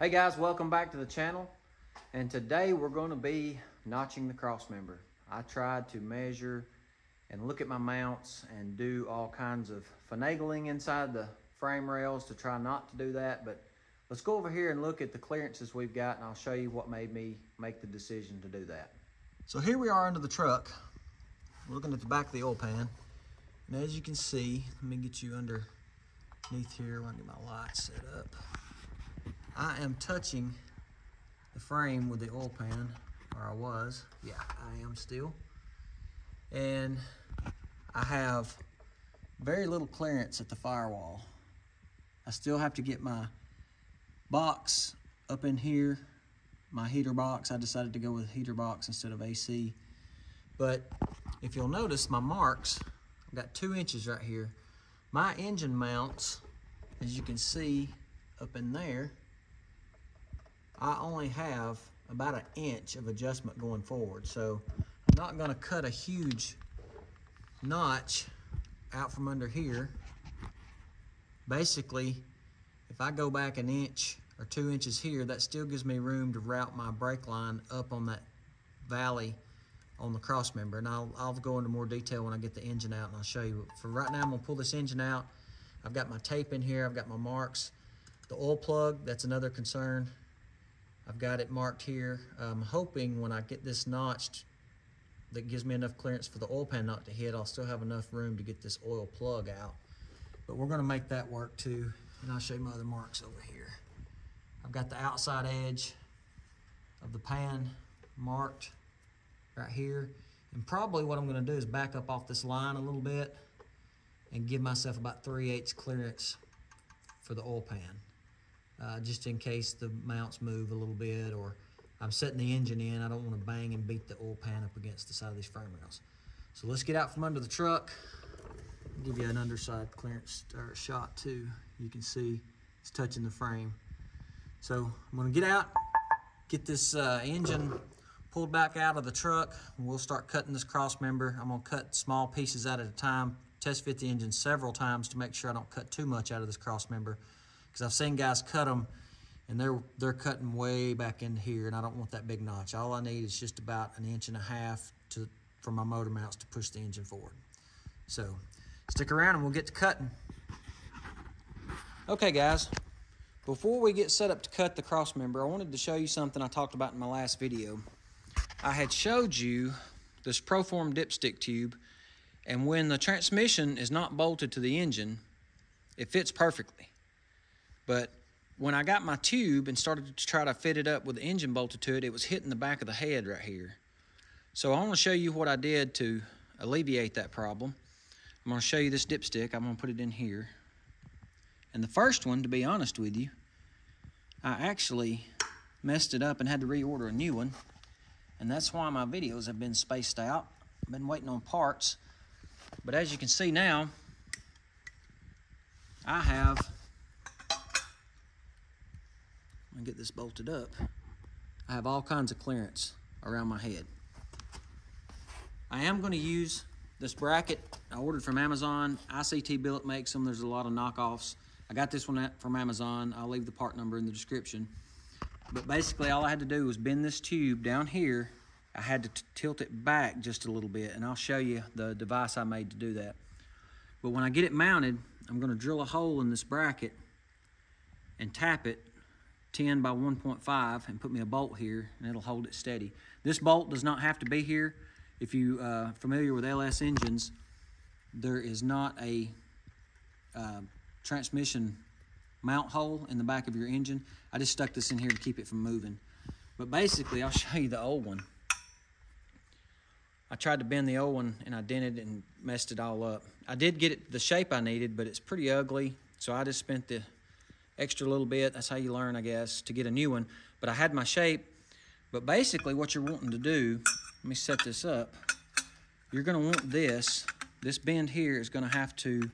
Hey guys, welcome back to the channel. And today we're going to be notching the crossmember. I tried to measure and look at my mounts and do all kinds of finagling inside the frame rails to try not to do that. But let's go over here and look at the clearances we've got, and I'll show you what made me make the decision to do that. So here we are under the truck. We're looking at the back of the oil pan. And as you can see, let me get you underneath here. I'll get my lights set up. I am touching the frame with the oil pan, or I was. Yeah, I am still. And I have very little clearance at the firewall. I still have to get my box up in here, my heater box. I decided to go with heater box instead of AC. But if you'll notice my marks, I've got 2 inches right here. My engine mounts, as you can see up in there, I only have about 1 inch of adjustment going forward. So I'm not gonna cut a huge notch out from under here. Basically, if I go back 1 inch or 2 inches here, that still gives me room to route my brake line up on that valley on the crossmember. And I'll go into more detail when I get the engine out and I'll show you. For right now, I'm gonna pull this engine out. I've got my tape in here, I've got my marks. The oil plug, that's another concern. I've got it marked here. I'm hoping when I get this notched, that gives me enough clearance for the oil pan not to hit, I'll still have enough room to get this oil plug out. But we're gonna make that work too. And I'll show you my other marks over here. I've got the outside edge of the pan marked right here. And probably what I'm gonna do is back up off this line a little bit and give myself about 3/8 clearance for the oil pan. Just in case the mounts move a little bit, or I'm setting the engine in, I don't want to bang and beat the oil pan up against the side of these frame rails. So let's get out from under the truck. I'll give you an underside clearance shot too. You can see it's touching the frame. So I'm going to get out, get this engine pulled back out of the truck, and we'll start cutting this cross member. I'm going to cut small pieces out at a time, test fit the engine several times to make sure I don't cut too much out of this cross member. Because I've seen guys cut them and they're cutting way back in here, and I don't want that big notch. All I need is just about 1.5 inches for my motor mounts to push the engine forward. So stick around and we'll get to cutting. Okay guys, before we get set up to cut the cross member, I wanted to show you something I talked about in my last video. I had showed you this Proform dipstick tube, and when the transmission is not bolted to the engine, it fits perfectly. But when I got my tube and started to try to fit it up with the engine bolted to it, it was hitting the back of the head right here. So I want to show you what I did to alleviate that problem. I'm going to show you this dipstick. I'm going to put it in here. And the first one, to be honest with you, I actually messed it up and had to reorder a new one. And that's why my videos have been spaced out. I've been waiting on parts. But as you can see now, I have... and get this bolted up, I have all kinds of clearance around my head. I am going to use this bracket I ordered from Amazon. ICT Billet makes them. There's a lot of knockoffs. I got this one from Amazon. I'll leave the part number in the description. But basically all I had to do was bend this tube down here. I had to tilt it back just a little bit, and I'll show you the device I made to do that. But when I get it mounted, I'm going to drill a hole in this bracket and tap it 10 by 1.5 and put me a bolt here, and it'll hold it steady. This bolt does not have to be here. If you familiar with LS engines, there is not a transmission mount hole in the back of your engine. I just stuck this in here to keep it from moving. But basically, I'll show you the old one. I tried to bend the old one and I dented and messed it all up. I did get it the shape I needed, but it's pretty ugly, so I just spent the extra little bit, that's how you learn, I guess, to get a new one. But I had my shape. But basically what you're wanting to do, let me set this up. You're gonna want this bend here is gonna have to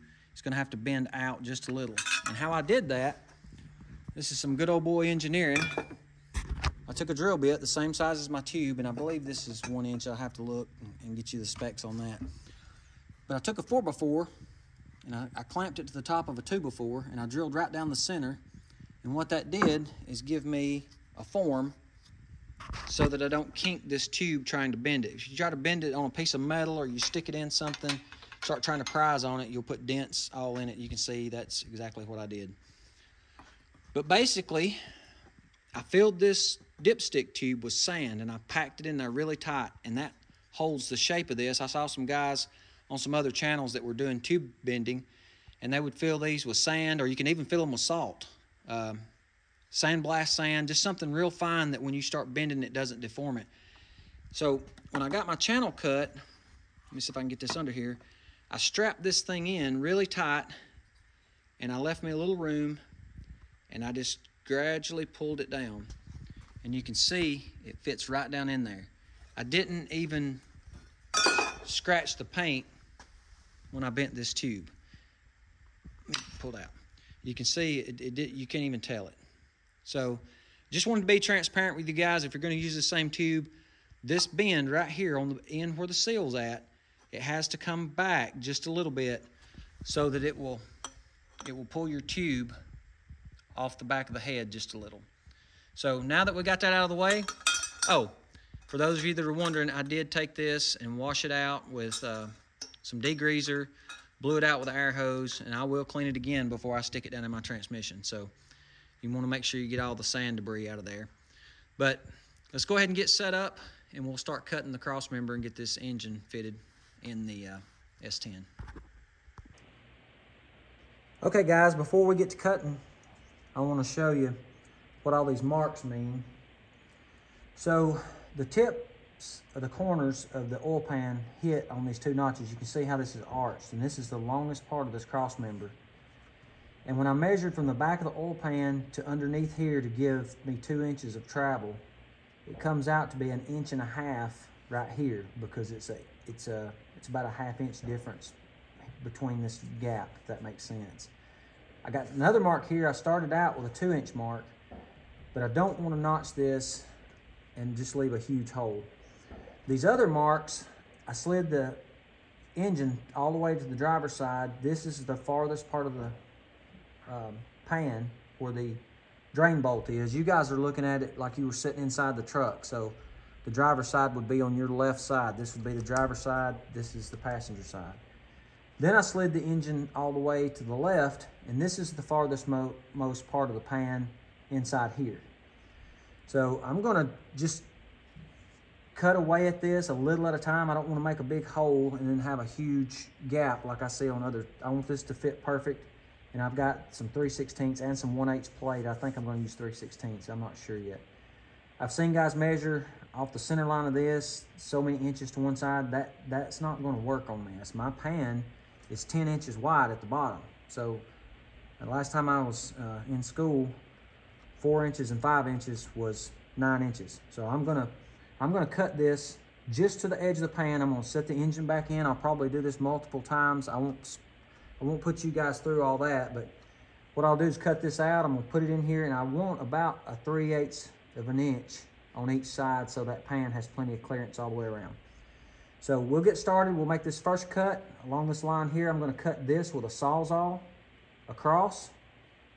bend out just a little. And how I did that, this is some good old boy engineering. I took a drill bit the same size as my tube, and I believe this is 1 inch. I'll have to look and get you the specs on that. But I took a 4x4 and I clamped it to the top of a 2x4, and I drilled right down the center And what that did is give me a form so that I don't kink this tube trying to bend it. If you try to bend it on a piece of metal or you stick it in something, start trying to prise on it, you'll put dents all in it. You can see that's exactly what I did. But basically, I filled this dipstick tube with sand and I packed it in there really tight, and that holds the shape of this. I saw some guys on some other channels that were doing tube bending, and they would fill these with sand, or you can even fill them with salt. Sandblast sand, just something real fine that when you start bending it doesn't deform it. So when I got my channel cut, let me see if I can get this under here, I strapped this thing in really tight, and I left me a little room, and I just gradually pulled it down. And you can see it fits right down in there. I didn't even scratch the paint when I bent this tube. Let me pull it out. You can see you can't even tell it. So just wanted to be transparent with you guys. If you're going to use the same tube, this bend right here on the end where the seal's at, it has to come back just a little bit so that it will pull your tube off the back of the head just a little. So now that we got that out of the way, oh, for those of you that are wondering, I did take this and wash it out with some degreaser, blew it out with an air hose, and I will clean it again before I stick it down in my transmission. So you want to make sure you get all the sand debris out of there. But let's go ahead and get set up, and we'll start cutting the crossmember and get this engine fitted in the S10. Okay guys, before we get to cutting, I want to show you what all these marks mean. So the tips of the corners of the oil pan hit on these two notches. You can see how this is arched, and this is the longest part of this crossmember. And when I measured from the back of the oil pan to underneath here to give me 2 inches of travel, it comes out to be 1.5 inches right here, because it's about a 1/2 inch difference between this gap, if that makes sense. I got another mark here. I started out with a 2-inch mark, but I don't want to notch this and just leave a huge hole. These other marks, I slid the engine all the way to the driver's side. This is the farthest part of the pan where the drain bolt is. You guys are looking at it like you were sitting inside the truck. So the driver's side would be on your left side. This would be the driver's side. This is the passenger side. Then I slid the engine all the way to the left, and this is the farthest most part of the pan inside here. So I'm gonna just cut away at this a little at a time. I don't want to make a big hole and then have a huge gap like I see on other. I want this to fit perfect, and I've got some 3/16 and some 1/8 plate. I think I'm going to use 3/16. I'm not sure yet. I've seen guys measure off the center line of this so many inches to one side. That's not going to work on this. My pan is 10 inches wide at the bottom. So the last time I was in school, 4 inches and 5 inches was 9 inches. So I'm gonna cut this just to the edge of the pan. I'm gonna set the engine back in. I'll probably do this multiple times. I won't put you guys through all that, but what I'll do is cut this out. I'm gonna put it in here, and I want about a 3/8 of an inch on each side so that pan has plenty of clearance all the way around. So we'll get started. We'll make this first cut along this line here. I'm gonna cut this with a Sawzall across,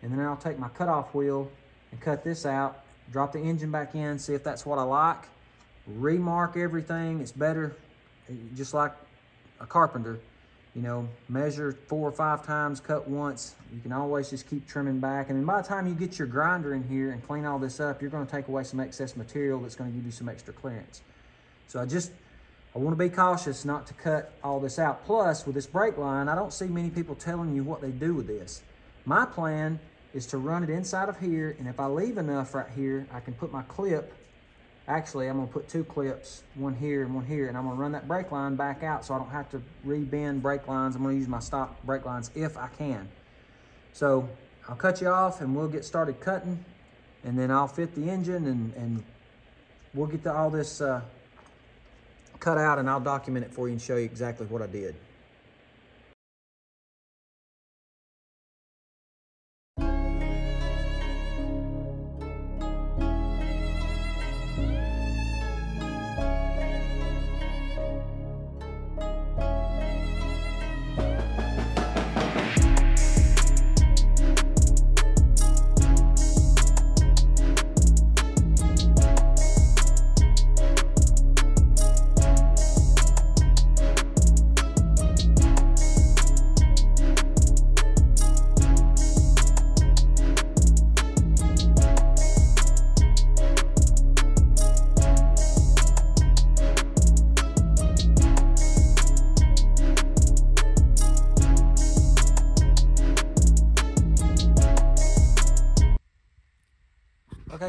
and then I'll take my cutoff wheel and cut this out, drop the engine back in, see if that's what I like, remark everything. It's better, just like a carpenter, you know, measure 4 or 5 times, cut once. You can always just keep trimming back. And then by the time you get your grinder in here and clean all this up, you're gonna take away some excess material that's gonna give you some extra clearance. So I wanna be cautious not to cut all this out. Plus, with this brake line, I don't see many people telling you what they do with this. My plan is to run it inside of here, and if I leave enough right here, I can put my clip. Actually, I'm gonna put 2 clips, one here and one here, and I'm gonna run that brake line back out so I don't have to re-bend brake lines. I'm gonna use my stock brake lines if I can. So I'll cut you off and we'll get started cutting, and then I'll fit the engine and we'll get all this cut out, and I'll document it for you and show you exactly what I did.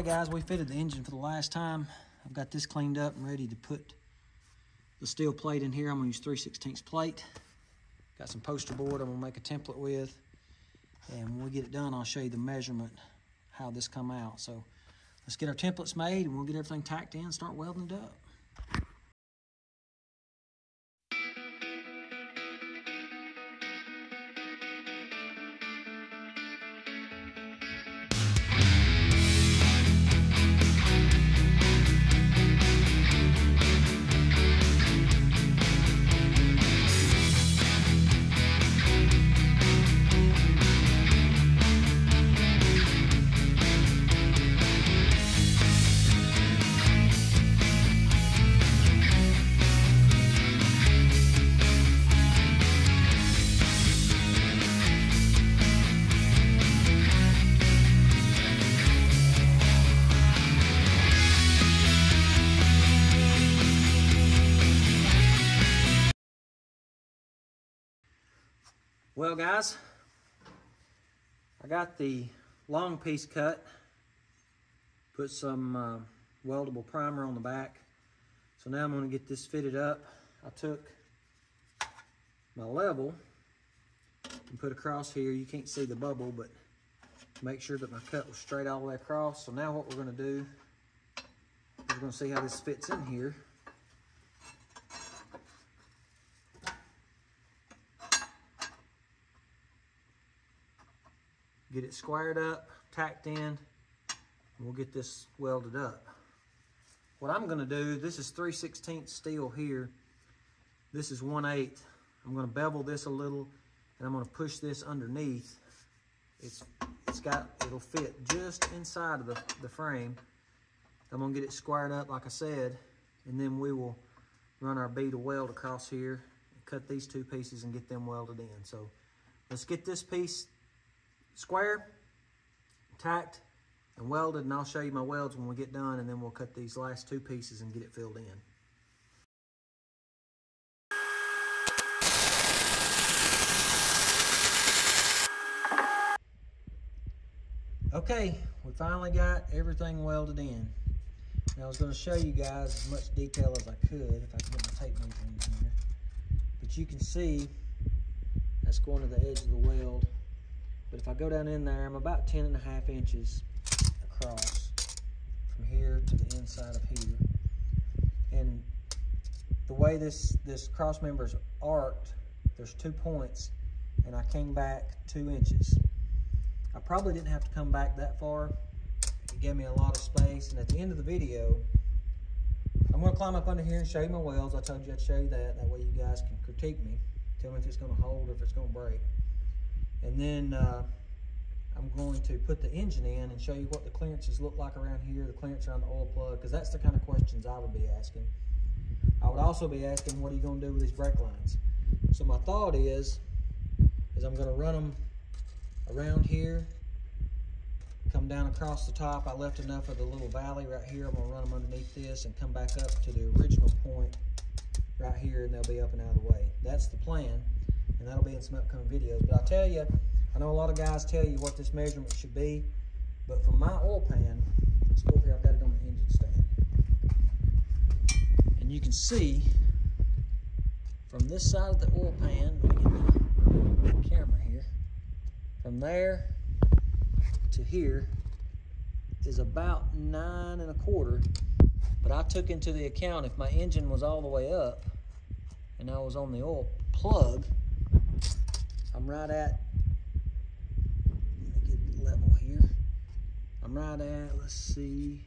Okay guys, we fitted the engine for the last time. I've got this cleaned up and ready to put the steel plate in here. I'm gonna use 3/16 plate. Got some poster board I'm gonna make a template with. And when we get it done, I'll show you the measurement, how this come out. So let's get our templates made and we'll get everything tacked in and start welding it up. Well guys, I got the long piece cut, put some weldable primer on the back. So now I'm going to get this fitted up. I took my level and put across here. You can't see the bubble, but make sure that my cut was straight all the way across. So now what we're going to do is we're going to see how this fits in here. Get it squared up, tacked in, and we'll get this welded up. What I'm gonna do, this is 3/16 steel here. This is 1/8. I'm gonna bevel this a little, and I'm gonna push this underneath. It'll fit just inside of the frame. I'm gonna get it squared up like I said, and then we will run our bead of weld across here, cut these two pieces and get them welded in. So let's get this piece square, tacked, and welded, and I'll show you my welds when we get done, and then we'll cut these last two pieces and get it filled in. Okay, we finally got everything welded in. Now I was going to show you guys as much detail as I could, if I can get my tape measure in here. But you can see that's going to the edge of the weld. But if I go down in there, I'm about 10.5 inches across from here to the inside of here. And the way this cross member's arced, there's 2 points, and I came back 2 inches. I probably didn't have to come back that far. It gave me a lot of space, and at the end of the video, I'm gonna climb up under here and show you my welds. I told you I'd show you that. That way you guys can critique me. Tell me if it's gonna hold or if it's gonna break. And then I'm going to put the engine in and show you what the clearances look like around here, the clearance around the oil plug, because that's the kind of questions I would be asking. I would also be asking, what are you going to do with these brake lines? So my thought is I'm going to run them around here, come down across the top. I left enough of the little valley right here. I'm going to run them underneath this and come back up to the original point right here, and they'll be up and out of the way. That's the plan. And that'll be in some upcoming videos. But I'll tell you, I know a lot of guys tell you what this measurement should be, but for my oil pan, let's go over here, I've got it on the engine stand. And you can see from this side of the oil pan, let me get my camera here, from there to here is about 9 1/4. But I took into the account if my engine was all the way up and I was on the oil plug, I'm right at, let me get level here. I'm right at, let's see,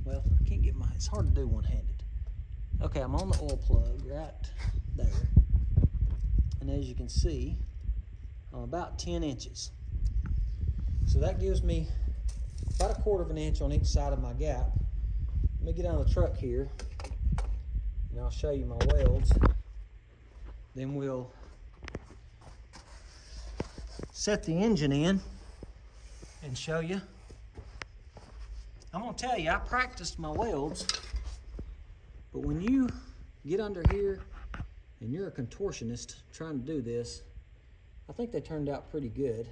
well, I can't get my, it's hard to do one-handed. Okay, I'm on the oil plug right there. And as you can see, I'm about 10 inches. So that gives me about 1/4 inch on each side of my gap. Let me get out of the truck here, and I'll show you my welds. Then we'll set the engine in and show you. I'm gonna tell you, I practiced my welds, but when you get under here and you're a contortionist trying to do this, I think they turned out pretty good.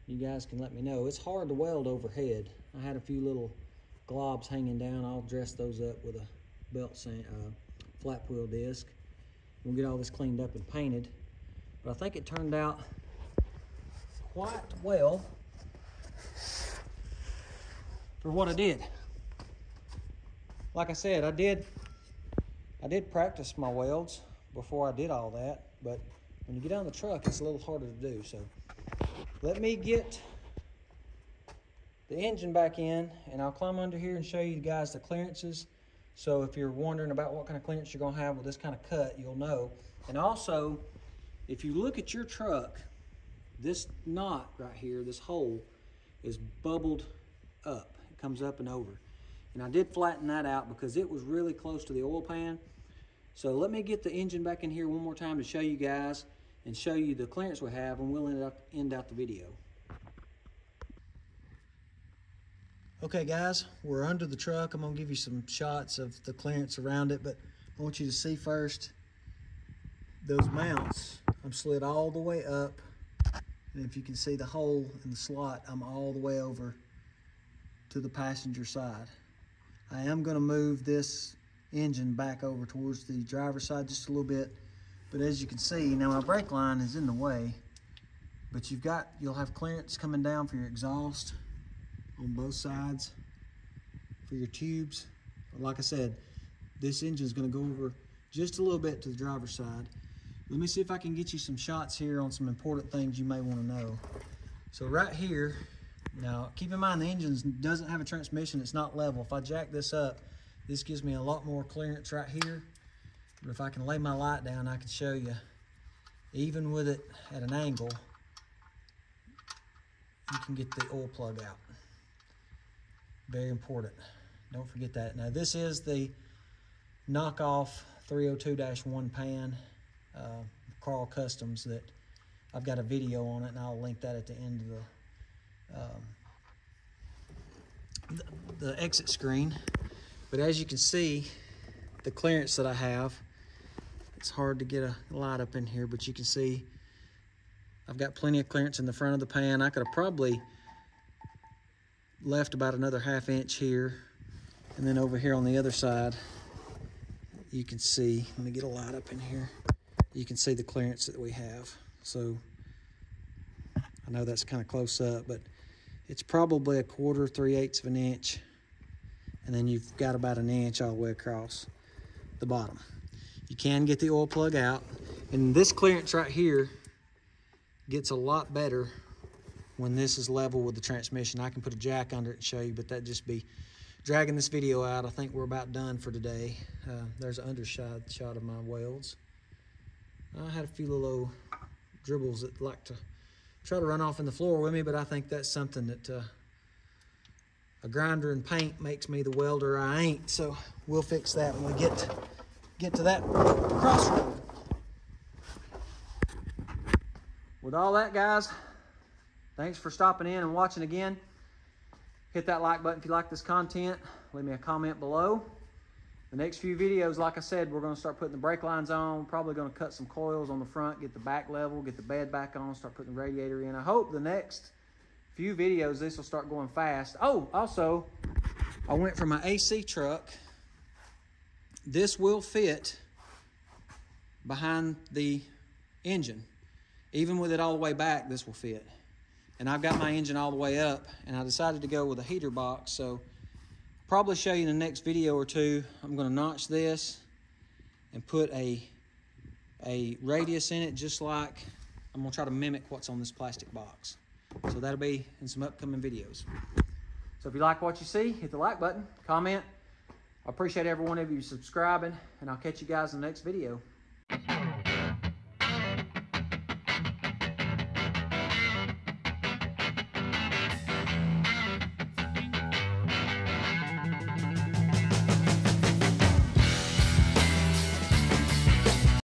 You guys can let me know. It's hard to weld overhead. I had a few little globs hanging down. I'll dress those up with a flat wheel disc. We'll get all this cleaned up and painted. But I think it turned out quite well for what I did. Like I said, I did practice my welds before I did all that, but when you get on the truck, it's a little harder to do. So let me get the engine back in, and I'll climb under here and show you guys the clearances. So if you're wondering about what kind of clearance you're gonna have with this kind of cut, you'll know. And also, if you look at your truck, this knot right here, this hole, is bubbled up. It comes up and over. And I did flatten that out because it was really close to the oil pan. So let me get the engine back in here one more time to show you guys and show you the clearance we have, and we'll end out the video. Okay guys, we're under the truck. I'm gonna give you some shots of the clearance around it, but I want you to see first those mounts. I'm slid all the way up, and if you can see the hole in the slot, I'm all the way over to the passenger side. I am gonna move this engine back over towards the driver's side just a little bit, but as you can see, now my brake line is in the way, but you'll have clearance coming down for your exhaust on both sides for your tubes. Like I said, this engine is going to go over just a little bit to the driver's side. Let me see if I can get you some shots here on some important things you may want to know. So right here, now keep in mind the engine doesn't have a transmission, it's not level. If I jack this up, this gives me a lot more clearance right here. But if I can lay my light down, I can show you, even with it at an angle, you can get the oil plug out. Very important. Don't forget that. Now this is the knockoff 302-1 pan, Carl Customs, that I've got a video on it, and I'll link that at the end of the exit screen. But as you can see, the clearance that I have, it's hard to get a light up in here, but you can see I've got plenty of clearance in the front of the pan. I could have probably left about another ½ inch here, and then over here on the other side you can see, let me get a light up in here, you can see the clearance that we have. So I know that's kind of close up, but it's probably a 1/4, 3/8 of an inch, and then you've got about an inch all the way across the bottom. You can get the oil plug out, and this clearance right here gets a lot better when this is level with the transmission. I can put a jack under it and show you, but that'd just be dragging this video out. I think we're about done for today. There's an underside shot of my welds. I had a few little dribbles that like to try to run off in the floor with me, but I think that's something that a grinder and paint makes me the welder I ain't. So we'll fix that when we get to that crossroad. With all that, guys, thanks for stopping in and watching again. Hit that like button if you like this content. Leave me a comment below. The next few videos, like I said, we're going to start putting the brake lines on. Probably going to cut some coils on the front, get the back level, get the bed back on, start putting the radiator in. I hope the next few videos, this will start going fast. Oh, also, I went for my AC truck. This will fit behind the engine. Even with it all the way back, this will fit. And I've got my engine all the way up, and I decided to go with a heater box. So probably show you in the next video or two. I'm going to notch this and put a radius in it, just like I'm going to try to mimic what's on this plastic box. So that'll be in some upcoming videos. So if you like what you see, hit the like button, comment. I appreciate every one of you subscribing, and I'll catch you guys in the next video.